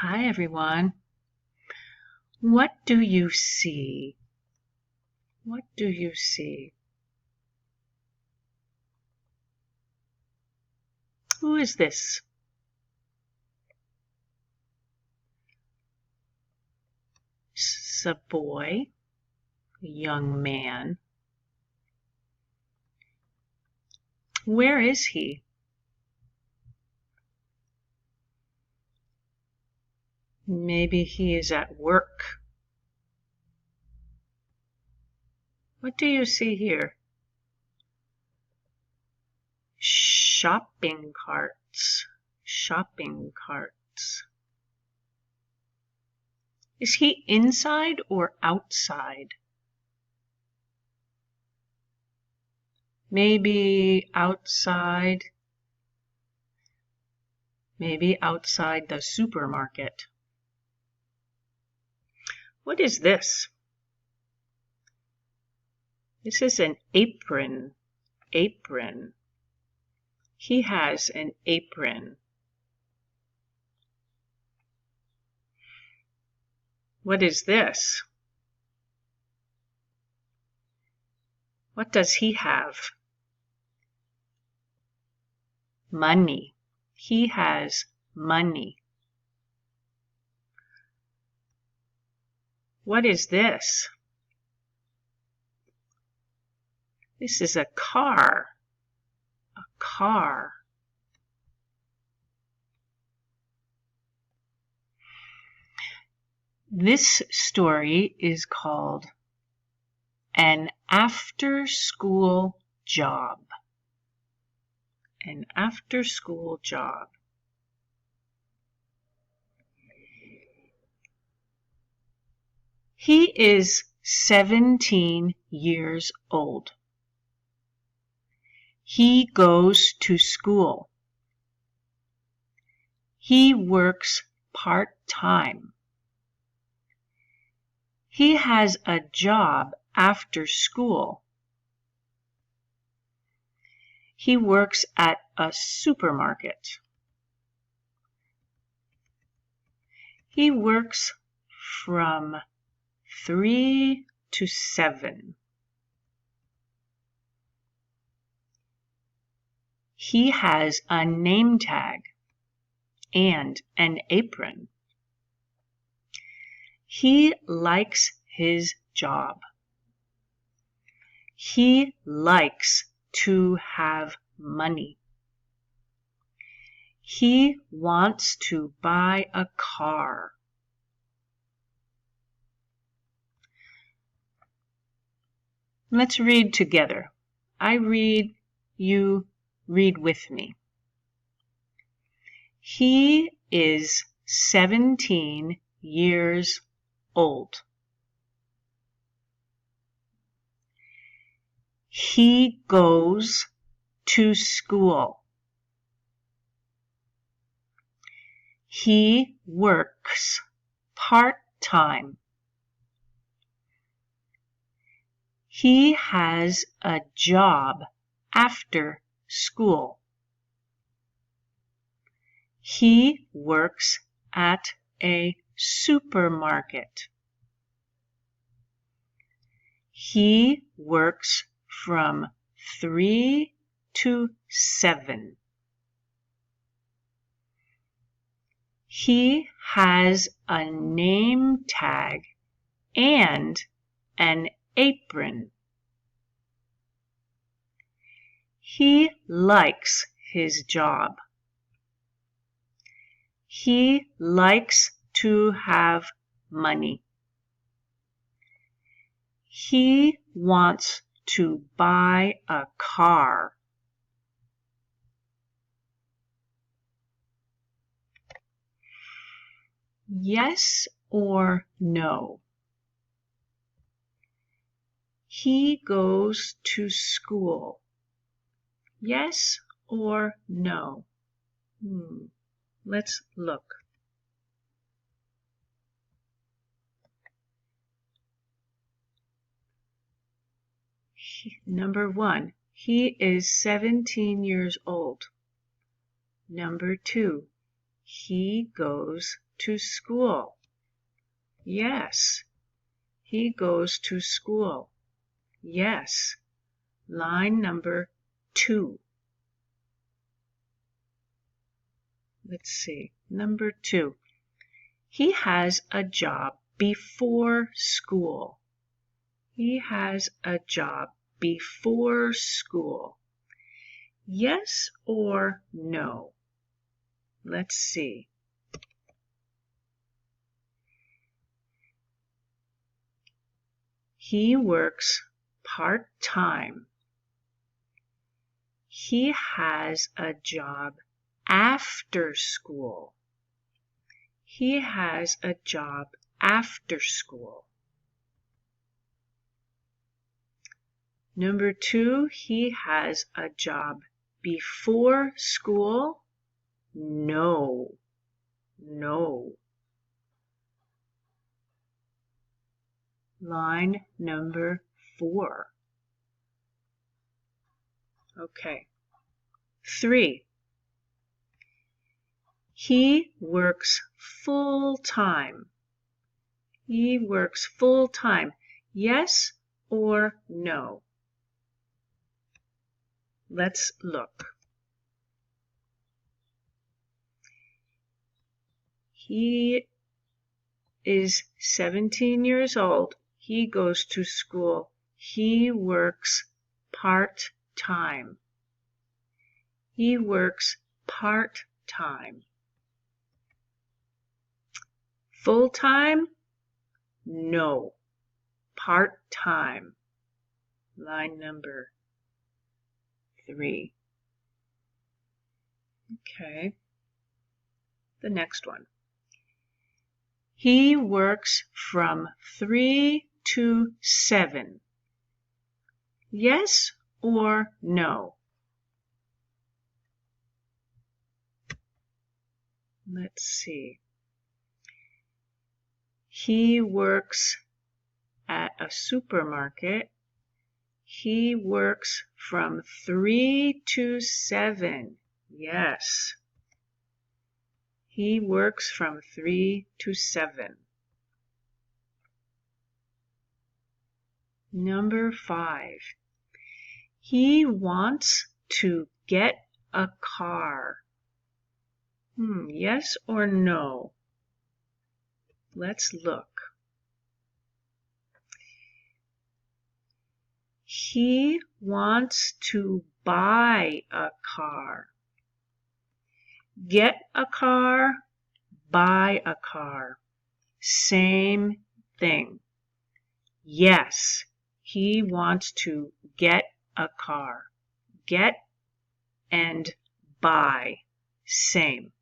Hi everyone. What do you see? What do you see? Who is this? It's a boy, a young man. Where is he? Maybe he is at work. What do you see here? Shopping carts. Shopping carts. Is he inside or outside? Maybe outside. Maybe outside the supermarket. What is this? This is an apron. Apron. He has an apron. What is this? What does he have? Money. He has money. What is this? This is a car. A car. This story is called An After-School Job. An after-school job. He is 17 years old. He goes to school. He works part-time. He has a job after school. He works at a supermarket. He works from 3 to 7. He has a name tag and an apron. He likes his job. He likes to have money. He wants to buy a car. Let's read together. I read, you read with me. He is 17 years old. He goes to school. He works part-time. He has a job after school. He works at a supermarket. He works from 3 to 7. He has a name tag and an apron. He likes his job. He likes to have money. He wants to buy a car. Yes or no? He goes to school. Yes or no? Let's look. Number 1, he is 17 years old. Number 2, he goes to school. Yes. He goes to school. Yes. Line number 2. Let's see. Number 2. He has a job before school. He has a job before school. Yes or no? Let's see. He works part-time. He has a job after school. He has a job after school. Number 2, he has a job before school. No. No. Line number 4. Okay. 3. He works full-time. He works full-time. Yes or no? Let's look. He is 17 years old. He goes to school. He works part-time. He works part-time. Full-time? No. Part-time. Line number 3. Okay. The next one. He works from 3 to 7. Yes or no? Let's see. He works at a supermarket. He works from 3 to 7. Yes. He works from 3 to 7. Number 5. He wants to get a car. Yes or no? Let's look. He wants to buy a car. Get a car, buy a car. Same thing. Yes, he wants to get a car. Get and buy. Same.